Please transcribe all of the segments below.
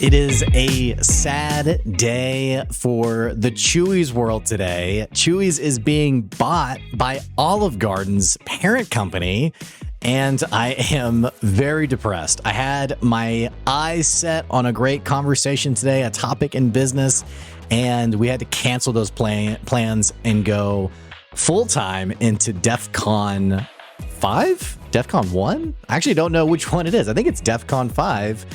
It is a sad day for the Chuys world today. Chuys is being bought by Olive Garden's parent company, and I am very depressed. I had my eyes set on a great conversation today, a topic in business, and we had to cancel those plans and go full-time into DEF CON 5? DEF CON 1? I actually don't know which one it is. I think it's DEF CON 5.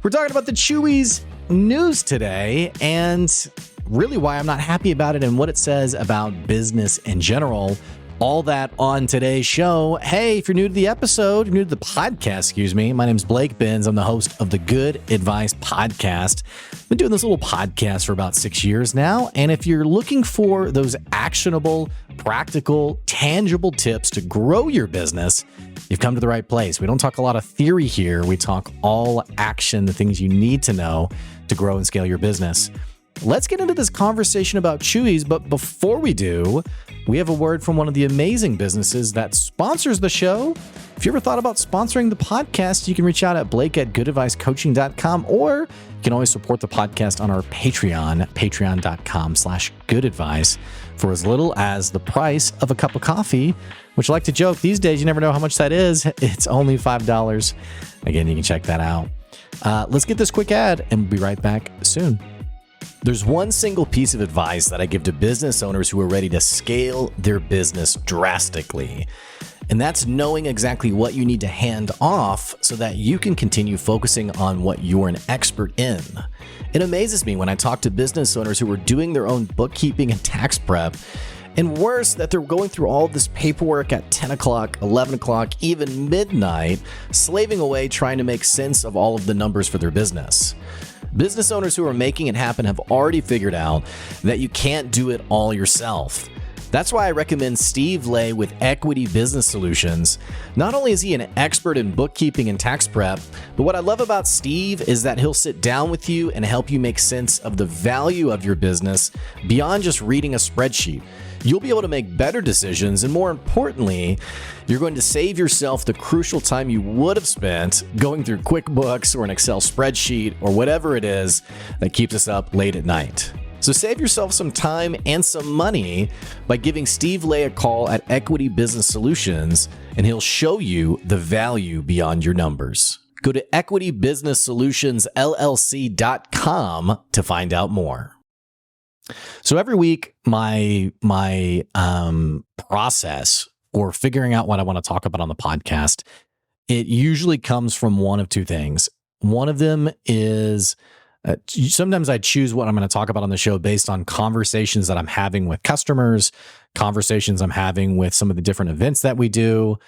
We're talking about the Chuys news today and really why I'm not happy about it and what it says about business in general. All that on today's show. Hey, if you're new to the episode, new to the podcast, my name's Blake Benz. I'm the host of the Good Advice Podcast. I've been doing this little podcast for about 6 years now. And if you're looking for those actionable, practical, tangible tips to grow your business, you've come to the right place. We don't talk a lot of theory here. We talk all action, the things you need to know to grow and scale your business. Let's get into this conversation about Chuys, but before we do, we have a word from one of the amazing businesses that sponsors the show. If you ever thought about sponsoring the podcast, you can reach out at blake@goodadvicecoaching.com, or you can always support the podcast on our Patreon, patreon.com/goodadvice, for as little as the price of a cup of coffee, which I like to joke, these days you never know how much that is. It's only $5. Again, you can check that out. Let's get this quick ad and we'll be right back soon. There's one single piece of advice that I give to business owners who are ready to scale their business drastically. And that's knowing exactly what you need to hand off so that you can continue focusing on what you're an expert in. It amazes me when I talk to business owners who are doing their own bookkeeping and tax prep, and worse, that they're going through all of this paperwork at 10 o'clock, 11 o'clock, even midnight, slaving away trying to make sense of all of the numbers for their business. Business owners who are making it happen have already figured out that you can't do it all yourself. That's why I recommend Steve Lay with Equity Business Solutions. Not only is he an expert in bookkeeping and tax prep, but what I love about Steve is that he'll sit down with you and help you make sense of the value of your business beyond just reading a spreadsheet. You'll be able to make better decisions, and more importantly, you're going to save yourself the crucial time you would have spent going through QuickBooks or an Excel spreadsheet or whatever it is that keeps us up late at night. So save yourself some time and some money by giving Steve Lay a call at Equity Business Solutions, and he'll show you the value beyond your numbers. Go to equitybusinesssolutionsllc.com to find out more. So every week, my process for figuring out what I want to talk about on the podcast, it usually comes from one of two things. One of them is sometimes I choose what I'm going to talk about on the show based on conversations that I'm having with customers, conversations I'm having with some of the different events that we do,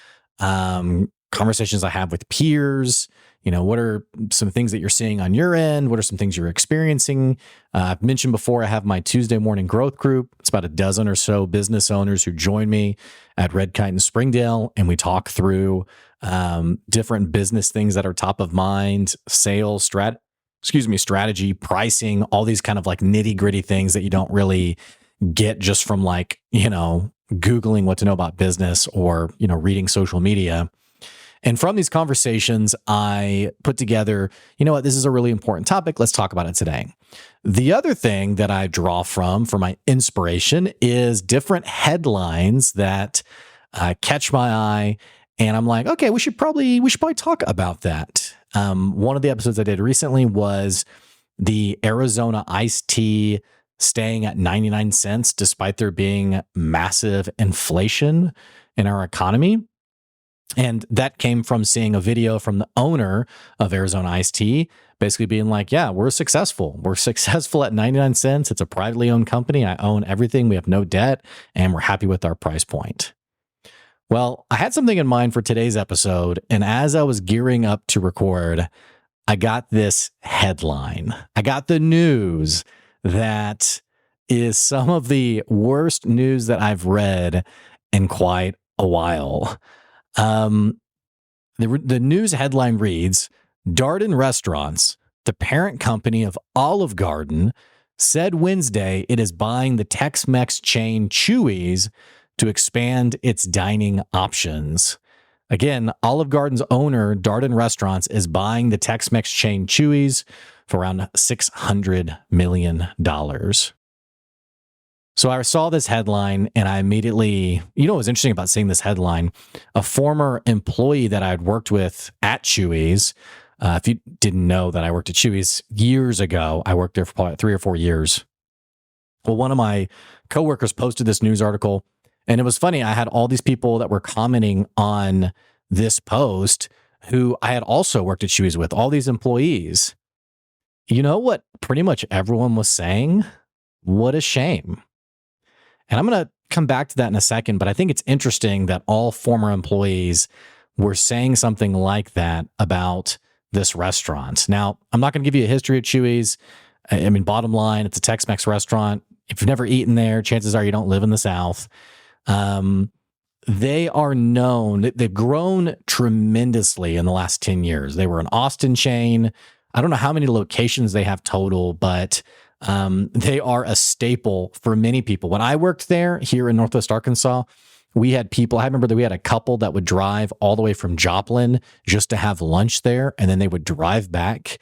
conversations I have with peers. What are some things that you're seeing on your end? What are some things you're experiencing? I've mentioned before, I have my Tuesday morning growth group. It's about a dozen or so business owners who join me at Red Kite in Springdale, and we talk through different business things that are top of mind, sales, strategy, pricing, all these kind of like nitty gritty things that you don't really get just from Googling what to know about business or, reading social media. And from these conversations, I put together, this is a really important topic. Let's talk about it today. The other thing that I draw from for my inspiration is different headlines that catch my eye. And I'm like, okay, we should probably talk about that. One of the episodes I did recently was the Arizona iced tea staying at 99 cents, despite there being massive inflation in our economy. And that came from seeing a video from the owner of Arizona Iced Tea, basically being like, yeah, we're successful. We're successful at 99 cents. It's a privately owned company. I own everything. We have no debt, and we're happy with our price point. Well, I had something in mind for today's episode, and as I was gearing up to record, I got this headline. I got the news that is some of the worst news that I've read in quite a while. The news headline reads, Darden Restaurants, the parent company of Olive Garden, said Wednesday it is buying the Tex-Mex chain Chuys to expand its dining options. Again, Olive Garden's owner, Darden Restaurants, is buying the Tex-Mex chain Chuy's for around $600 million. So I saw this headline and I immediately, what was interesting about seeing this headline? A former employee that I had worked with at Chuy's, if you didn't know that I worked at Chuy's years ago, I worked there for probably 3 or 4 years. Well, one of my coworkers posted this news article, and it was funny. I had all these people that were commenting on this post who I had also worked at Chuy's with, all these employees. You know what pretty much everyone was saying? What a shame. And I'm going to come back to that in a second, but I think it's interesting that all former employees were saying something like that about this restaurant. Now, I'm not going to give you a history of Chuy's. I mean, bottom line, it's a Tex-Mex restaurant. If you've never eaten there, chances are you don't live in the South. They are known, they've grown tremendously in the last 10 years. They were an Austin chain. I don't know how many locations they have total, but they are a staple for many people. When I worked there here in Northwest Arkansas, we had people, I remember that we had a couple that would drive all the way from Joplin just to have lunch there, and then they would drive back.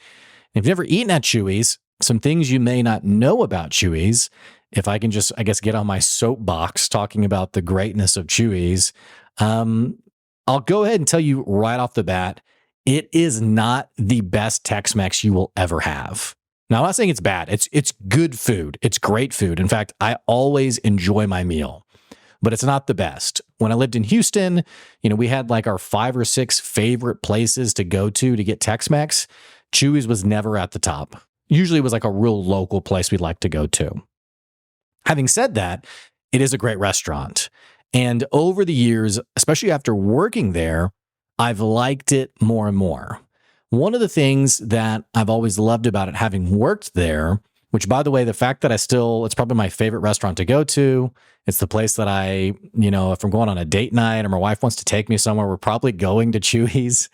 If you've never eaten at Chuy's, some things you may not know about Chuy's, if I can just, I guess, get on my soapbox talking about the greatness of Chuy's, I'll go ahead and tell you right off the bat, it is not the best Tex-Mex you will ever have. Now, I'm not saying it's bad. It's good food. It's great food. In fact, I always enjoy my meal, but it's not the best. When I lived in Houston, we had like our 5 or 6 favorite places to go to get Tex-Mex. Chuy's was never at the top. Usually it was like a real local place we'd like to go to. Having said that, it is a great restaurant. And over the years, especially after working there, I've liked it more and more. One of the things that I've always loved about it, having worked there, which, by the way, the fact that it's probably my favorite restaurant to go to. It's the place that if I'm going on a date night or my wife wants to take me somewhere, we're probably going to Chuy's.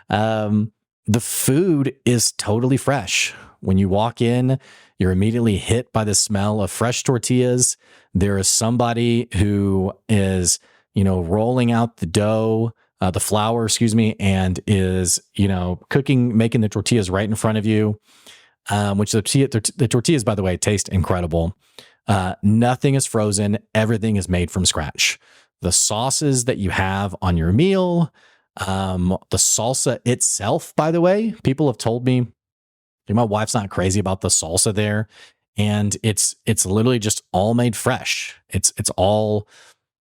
The food is totally fresh. When you walk in, you're immediately hit by the smell of fresh tortillas. There is somebody who is, rolling out the dough, the flour, and is, making the tortillas right in front of you, which the tortillas, by the way, taste incredible. Nothing is frozen. Everything is made from scratch. The sauces that you have on your meal, the salsa itself, by the way, people have told me, my wife's not crazy about the salsa there. And it's literally just all made fresh. It's all,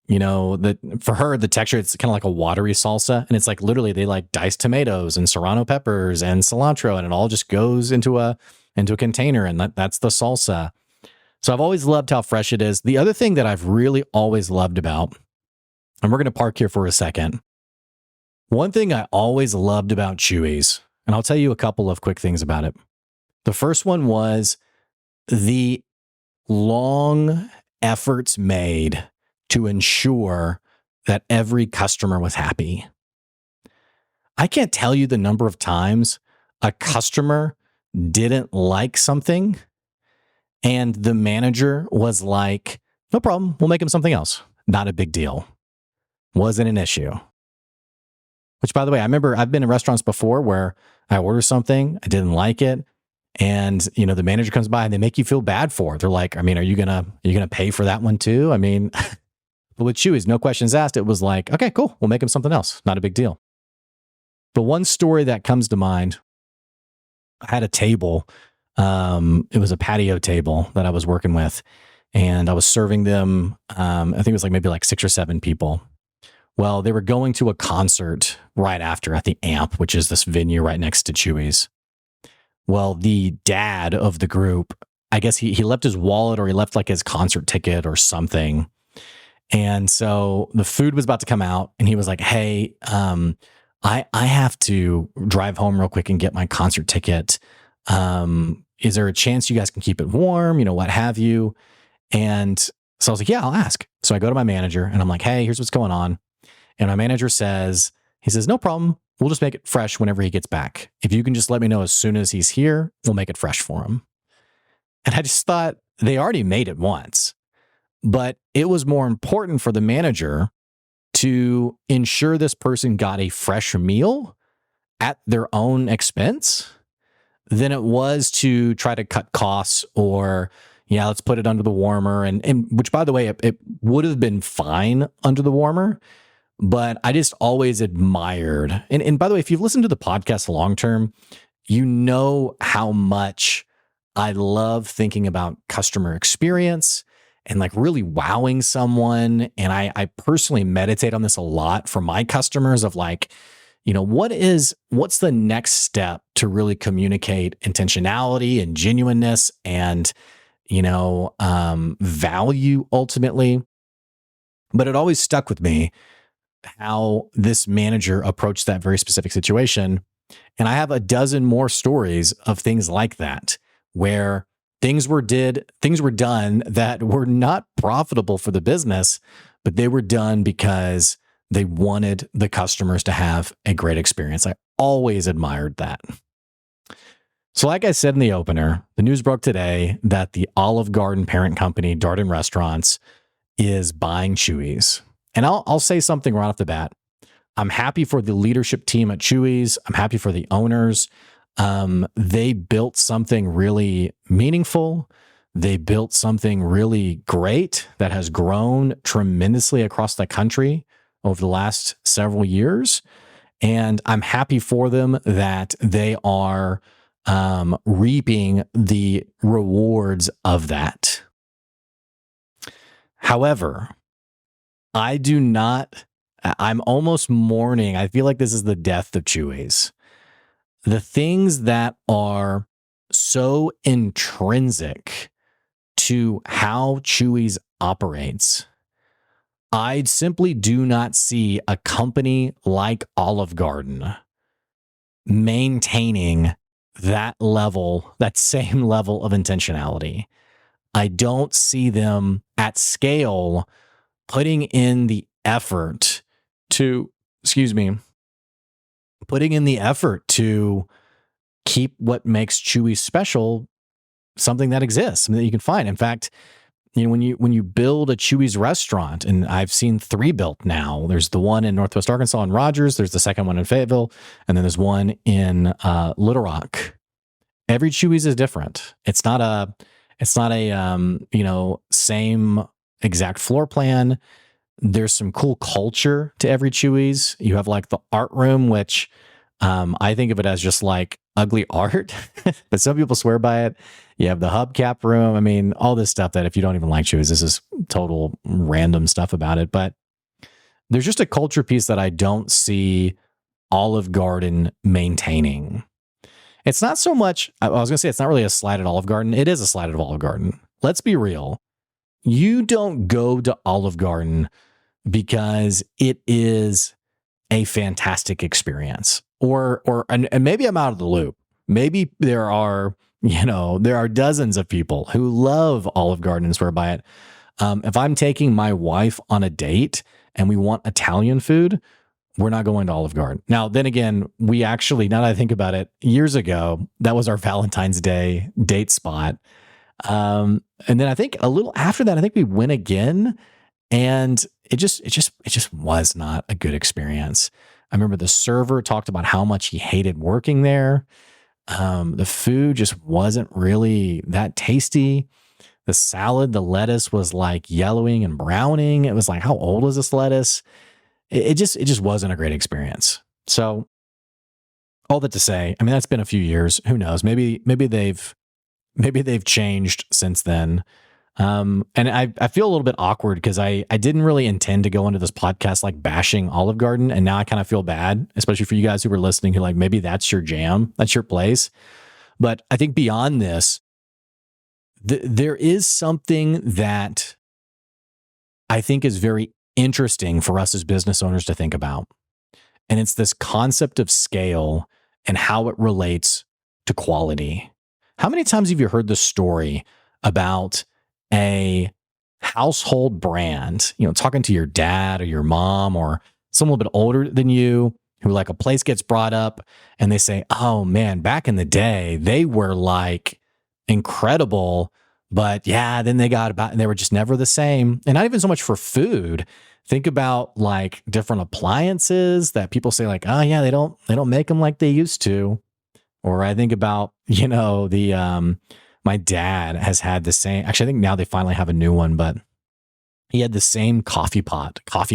for her, the texture, it's kind of like a watery salsa. And it's like literally they like diced tomatoes and serrano peppers and cilantro, and it all just goes into a container. And that's the salsa. So I've always loved how fresh it is. The other thing that I've really always loved about, and we're going to park here for a second. One thing I always loved about Chuy's, and I'll tell you a couple of quick things about it. The first one was the long efforts made to ensure that every customer was happy. I can't tell you the number of times a customer didn't like something and the manager was like, no problem, we'll make him something else. Not a big deal. Wasn't an issue. Which, by the way, I remember I've been in restaurants before where I order something, I didn't like it, and the manager comes by and they make you feel bad for it. They're like, are you gonna pay for that one too? But with Chuy's, no questions asked. It was like, okay, cool, we'll make him something else. Not a big deal. The one story that comes to mind, I had a table. It was a patio table that I was working with, and I was serving them. I think it was maybe 6 or 7 people. Well, they were going to a concert right after at the Amp, which is this venue right next to Chuy's. Well, the dad of the group, I guess he left his wallet, or he left his concert ticket or something. And so the food was about to come out, and he was like, hey, I have to drive home real quick and get my concert ticket. Is there a chance you guys can keep it warm? What have you? And so I was like, yeah, I'll ask. So I go to my manager and I'm like, hey, here's what's going on. And my manager says, no problem. We'll just make it fresh whenever he gets back. If you can just let me know as soon as he's here, we'll make it fresh for him. And I just thought they already made it once, but it was more important for the manager to ensure this person got a fresh meal at their own expense than it was to try to cut costs or, yeah, let's put it under the warmer. And which, by the way, it would have been fine under the warmer. But I just always admired. And by the way, if you've listened to the podcast long term, you know how much I love thinking about customer experience and like really wowing someone. And I personally meditate on this a lot for my customers of like, what's the next step to really communicate intentionality and genuineness and, value ultimately. But it always stuck with me how this manager approached that very specific situation. And I have a dozen more stories of things like that, where things were done that were not profitable for the business, but they were done because they wanted the customers to have a great experience. I always admired that. So like I said in the opener, the news broke today that the Olive Garden parent company, Darden Restaurants, is buying Chuys. And I'll say something right off the bat. I'm happy for the leadership team at Chuys. I'm happy for the owners. They built something really meaningful. They built something really great that has grown tremendously across the country over the last several years. And I'm happy for them that they are reaping the rewards of that. However, I'm almost mourning. I feel like this is the death of Chuys. The things that are so intrinsic to how Chuys operates, I simply do not see a company like Olive Garden maintaining that same level of intentionality. I don't see them at scale putting in the effort to keep what makes Chuys special something that exists, something that you can find. In fact, when you build a Chuys restaurant, and I've seen 3 built now. There's the one in Northwest Arkansas in Rogers. There's the second one in Fayetteville, and then there's one in Little Rock. Every Chuys is different. It's not a same exact floor plan. There's some cool culture to every Chuys. You have like the art room, which I think of it as just like ugly art, but some people swear by it. You have the hubcap room. I mean, all this stuff that if you don't even like Chuys, this is total random stuff about it. But there's just a culture piece that I don't see Olive Garden maintaining. It's not so much, I was going to say it's not really a slight at Olive Garden. It is a slight at Olive Garden. Let's be real. You don't go to Olive Garden because it is a fantastic experience. And maybe I'm out of the loop. Maybe there are dozens of people who love Olive Garden and swear by it. If I'm taking my wife on a date and we want Italian food, we're not going to Olive Garden. Now, then again, we actually, now that I think about it, years ago, that was our Valentine's Day date spot. And then I think a little after that, I think we went again, and it just was not a good experience. I remember the server talked about how much he hated working there. The food just wasn't really that tasty. The salad, the lettuce was like yellowing and browning. It was like, how old is this lettuce? It just wasn't a great experience. So all that to say, I mean, that's been a few years. Who knows? Maybe they've changed since then. And I feel a little bit awkward because I didn't really intend to go into this podcast like bashing Olive Garden. And now I kind of feel bad, especially for you guys who were listening, who like, maybe that's your jam, that's your place. But I think beyond this, there is something that I think is very interesting for us as business owners to think about. And it's this concept of scale and how it relates to quality. How many times have you heard the story about a household brand, talking to your dad or your mom or someone a little bit older than you, who like a place gets brought up and they say, oh man, back in the day, they were like incredible, but yeah, then they got about, and they were just never the same. And not even so much for food. Think about like different appliances that people say like, oh yeah, they don't make them like they used to. Or I think about, the my dad has had the same, actually I think now they finally have a new one, but he had the same coffee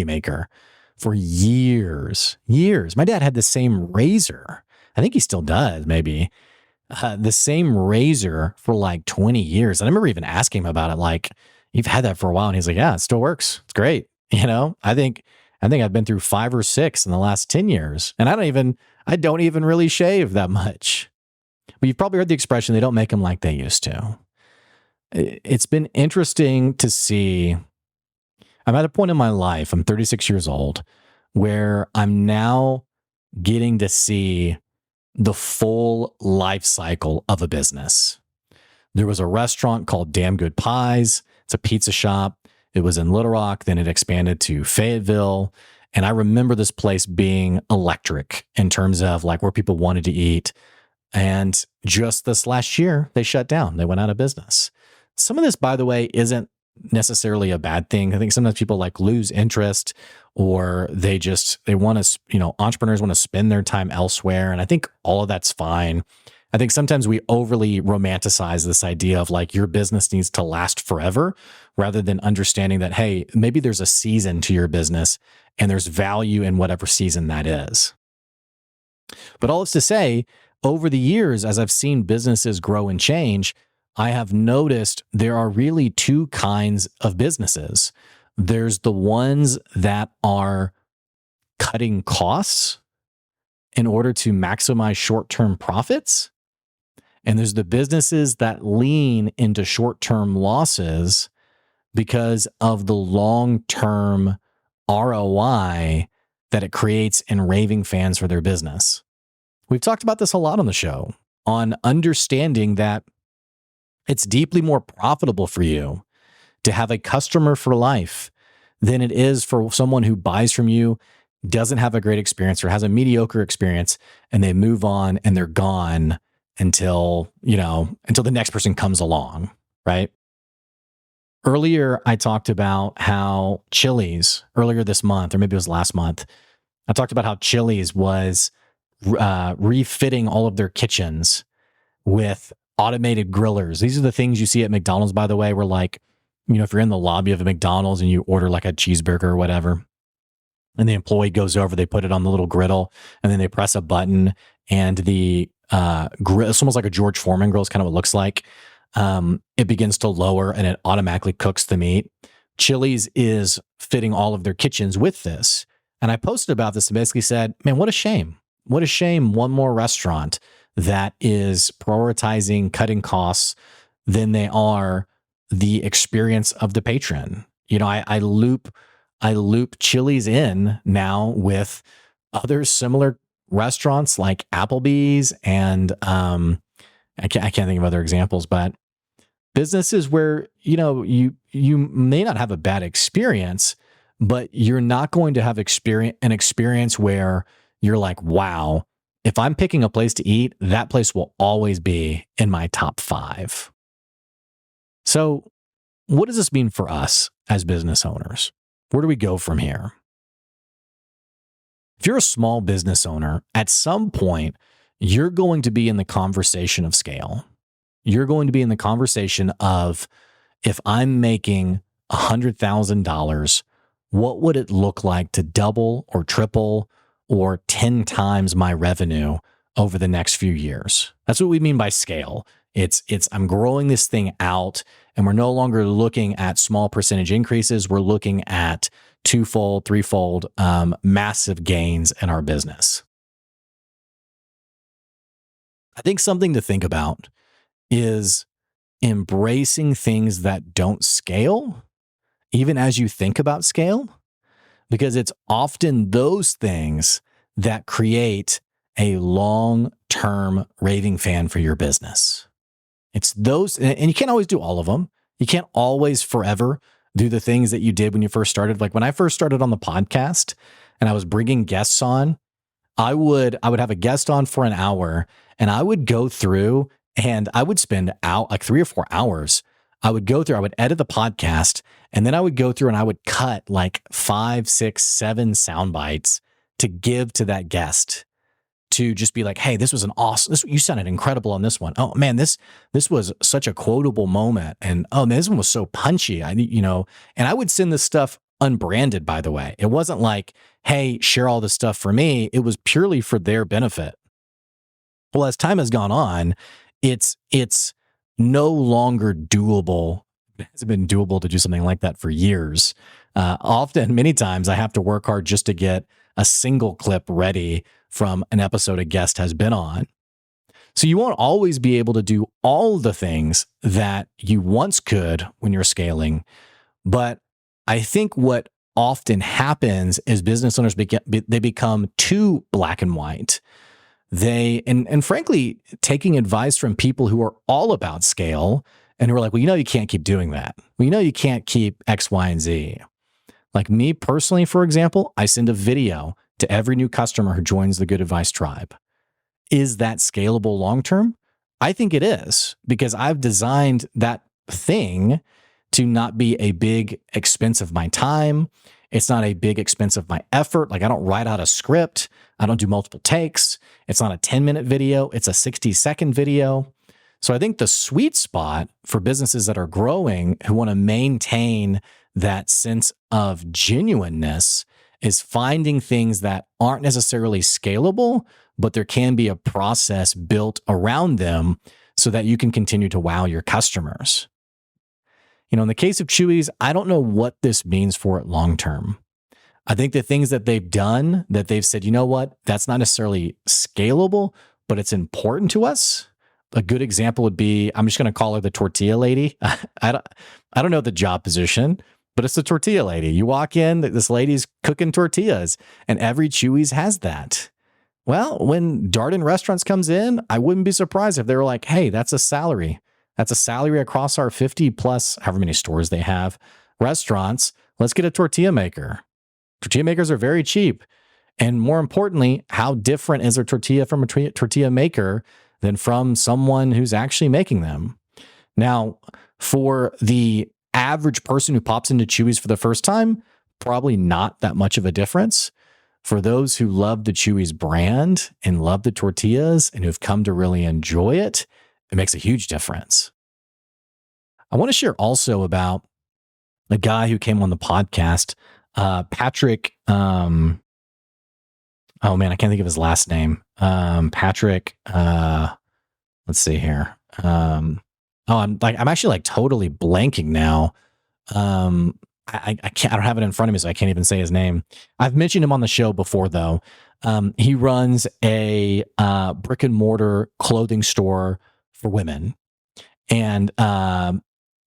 maker for years, years. My dad had the same razor. I think he still does, maybe. The same razor for like 20 years. And I remember even asking him about it, like, you've had that for a while. And he's like, yeah, it still works. It's great. I think I've been through 5 or 6 in the last 10 years. And I don't even really shave that much. But you've probably heard the expression, they don't make them like they used to. It's been interesting to see. I'm at a point in my life, I'm 36 years old, where I'm now getting to see the full life cycle of a business. There was a restaurant called Damn Good Pies. It's a pizza shop. It was in Little Rock. Then it expanded to Fayetteville. And I remember this place being electric in terms of like where people wanted to eat. And just this last year, they shut down. They went out of business. Some of this, by the way, isn't necessarily a bad thing. I think sometimes people like lose interest, or they want to, entrepreneurs want to spend their time elsewhere. And I think all of that's fine. I think sometimes we overly romanticize this idea of like your business needs to last forever, rather than understanding that, hey, maybe there's a season to your business and there's value in whatever season that is. But all this to say, over the years, as I've seen businesses grow and change, I have noticed there are really 2 kinds of businesses. There's the ones that are cutting costs in order to maximize short-term profits. And there's the businesses that lean into short-term losses because of the long-term ROI that it creates in raving fans for their business. We've talked about this a lot on the show, on understanding that it's deeply more profitable for you to have a customer for life than it is for someone who buys from you, doesn't have a great experience or has a mediocre experience, and they move on and they're gone until the next person comes along, right? Earlier, I talked about how Chili's, earlier this month, or maybe it was last month, I talked about how Chili's was refitting all of their kitchens with automated grillers. These are the things you see at McDonald's, by the way, where like, if you're in the lobby of a McDonald's and you order like a cheeseburger or whatever, and the employee goes over, they put it on the little griddle, and then they press a button, and the grill, it's almost like a George Foreman grill, is kind of what it looks like. It begins to lower and it automatically cooks the meat. Chili's is fitting all of their kitchens with this. And I posted about this and basically said, man, what a shame. What a shame. One more restaurant that is prioritizing cutting costs than they are the experience of the patron. I loop Chili's in now with other similar restaurants like Applebee's and I can't think of other examples, but businesses where you may not have a bad experience, but you're not going to have an experience where you're like, wow, if I'm picking a place to eat, that place will always be in my top 5. So what does this mean for us as business owners? Where do we go from here? If you're a small business owner, at some point, you're going to be in the conversation of scale. You're going to be in the conversation of, if I'm making $100,000, what would it look like to double or triple or 10 times my revenue over the next few years? That's what we mean by scale. It's I'm growing this thing out, and we're no longer looking at small percentage increases. We're looking at 2-fold, 3-fold, massive gains in our business. I think something to think about is embracing things that don't scale, even as you think about scale, because it's often those things that create a long-term raving fan for your business. It's those, and you can't always do all of them. You can't always forever do the things that you did when you first started. Like when I first started on the podcast and I was bringing guests on, I would have a guest on for an hour, and I would go through and I would spend out like 3 or 4 hours I would go through, I would edit the podcast, and then I would go through and I would cut like 5, 6, 7 sound bites to give to that guest, to just be like, hey, this was an awesome, you sounded incredible on this one. Oh man, this was such a quotable moment. And oh man, this one was so punchy. And I would send this stuff unbranded, by the way. It wasn't like, hey, share all this stuff for me. It was purely for their benefit. Well, as time has gone on, it's no longer doable. It hasn't been doable to do something like that for years. Many times I have to work hard just to get a single clip ready from an episode a guest has been on. So you won't always be able to do all the things that you once could when you're scaling. But I think what often happens is business owners they become too black and white. And frankly, taking advice from people who are all about scale and who are like, well, you can't keep doing that. Well, you can't keep X, Y, and Z. Like me personally, for example, I send a video to every new customer who joins the Good Advice Tribe. Is that scalable long-term? I think it is, because I've designed that thing to not be a big expense of my time. It's not a big expense of my effort. Like I don't write out a script. I don't do multiple takes. It's not a 10-minute video. It's a 60-second video. So I think the sweet spot for businesses that are growing who want to maintain that sense of genuineness is finding things that aren't necessarily scalable, but there can be a process built around them so that you can continue to wow your customers. In the case of Chuys, I don't know what this means for it long term. I think the things that they've done, that they've said, you know what, that's not necessarily scalable, but it's important to us. A good example would be, I'm just going to call her the tortilla lady. I don't know the job position, but it's the tortilla lady. You walk in, this lady's cooking tortillas, and every Chuys has that. Well, when Darden Restaurants comes in, I wouldn't be surprised if they were like, hey, that's a salary. That's a salary across our 50 plus, however many stores they have, restaurants. Let's get a tortilla maker. Tortilla makers are very cheap. And more importantly, how different is a tortilla from a tortilla maker than from someone who's actually making them? Now, for the average person who pops into Chuys for the first time, probably not that much of a difference. For those who love the Chuys brand and love the tortillas and who've come to really enjoy it, it makes a huge difference. I want to share also about a guy who came on the podcast, Patrick. Oh man, I can't think of his last name. Patrick. Let's see here. I'm actually totally blanking now. I can't. I don't have it in front of me, so I can't even say his name. I've mentioned him on the show before, though. He runs a brick and mortar clothing store for women, and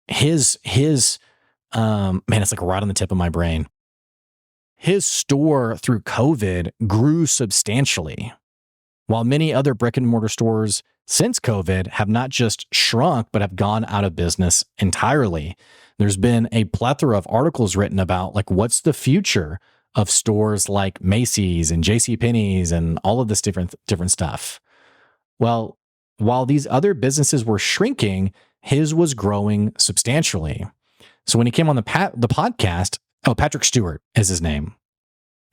his man, it's like right on the tip of my brain. His store through COVID grew substantially, while many other brick and mortar stores since COVID have not just shrunk, but have gone out of business entirely. There's been a plethora of articles written about what's the future of stores like Macy's and JCPenney's and all of this different stuff. Well, while these other businesses were shrinking, his was growing substantially. So when he came on the podcast, Patrick Stewart is his name.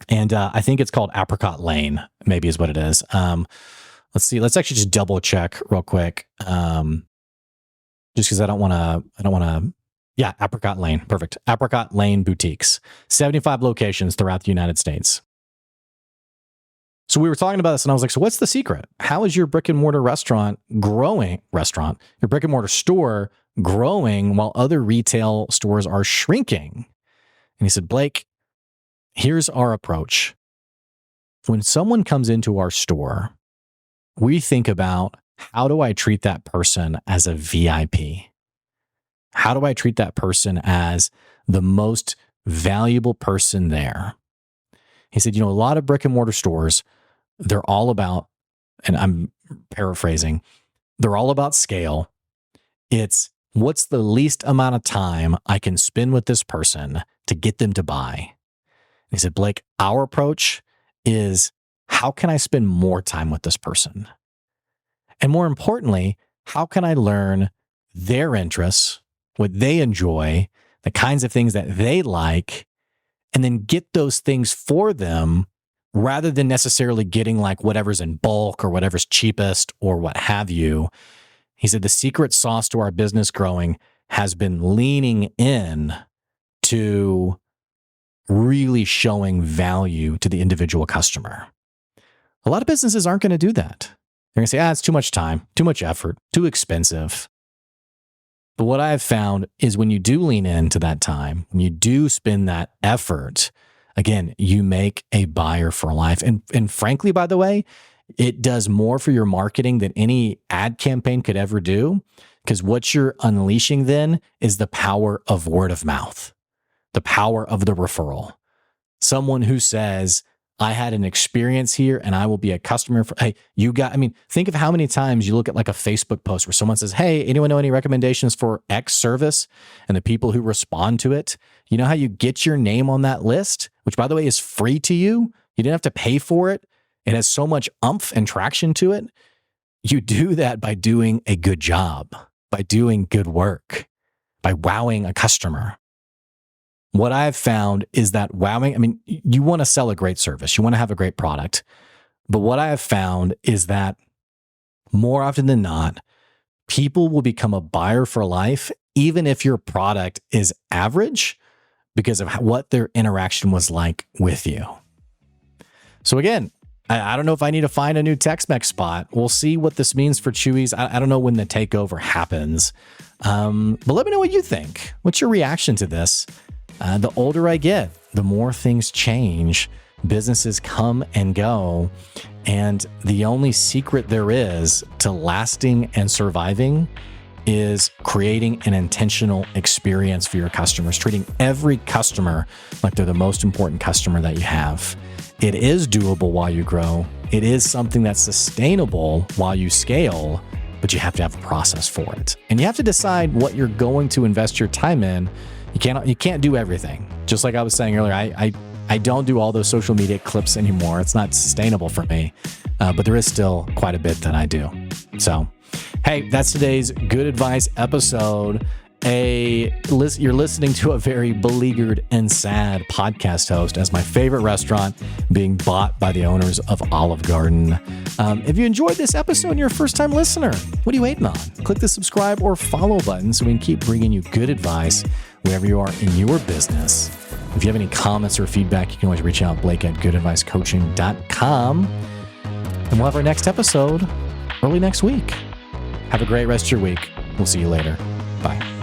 And I think it's called Apricot Lane, maybe is what it is. Let's see. Let's actually just double check real quick. Just because I don't want to. Yeah, Apricot Lane. Perfect. Apricot Lane Boutiques. 75 locations throughout the United States. So we were talking about this and I was like, so what's the secret? How is your brick and mortar your brick and mortar store growing while other retail stores are shrinking? And he said, Blake, here's our approach. When someone comes into our store, we think about, how do I treat that person as a VIP? How do I treat that person as the most valuable person there? He said, a lot of brick and mortar stores, they're all about, and I'm paraphrasing, they're all about scale. It's what's the least amount of time I can spend with this person to get them to buy. He said, Blake, our approach is, how can I spend more time with this person? And more importantly, how can I learn their interests what they enjoy, the kinds of things that they like, and then get those things for them rather than necessarily getting like whatever's in bulk or whatever's cheapest or what have you. He said the secret sauce to our business growing has been leaning in to really showing value to the individual customer. A lot of businesses aren't going to do that. They're going to say, it's too much time, too much effort, too expensive. But what I've found is when you do lean into that time, when you do spend that effort, again, you make a buyer for life. And frankly, by the way, it does more for your marketing than any ad campaign could ever do, because what you're unleashing then is the power of word of mouth, the power of the referral. Someone who says, I had an experience here and I will be a customer for, hey, think of how many times you look at like a Facebook post where someone says, hey, anyone know any recommendations for X service? And the people who respond to it, you know how you get your name on that list, which by the way is free to you. You didn't have to pay for it. It has so much oomph and traction to it. You do that by doing a good job, by doing good work, by wowing a customer. What I've found is that wowing, you want to sell a great service, you want to have a great product. But what I have found is that more often than not, people will become a buyer for life, even if your product is average, because of what their interaction was like with you. So again, I don't know if I need to find a new Tex-Mex spot. We'll see what this means for Chuys. I don't know when the takeover happens. But let me know what you think. What's your reaction to this? The older I get, the more things change. Businesses come and go. And the only secret there is to lasting and surviving is creating an intentional experience for your customers, treating every customer like they're the most important customer that you have. It is doable while you grow. It is something that's sustainable while you scale, but you have to have a process for it. And you have to decide what you're going to invest your time in. You can't do everything. Just like I was saying earlier, I don't do all those social media clips anymore. It's not sustainable for me, but there is still quite a bit that I do. So, hey, that's today's Good Advice episode. You're listening to a very beleaguered and sad podcast host as my favorite restaurant being bought by the owners of Olive Garden. If you enjoyed this episode and you're a first-time listener, what are you waiting on? Click the subscribe or follow button so we can keep bringing you good advice wherever you are in your business. If you have any comments or feedback, you can always reach out, blake@goodadvicecoaching.com. And we'll have our next episode early next week. Have a great rest of your week. We'll see you later. Bye.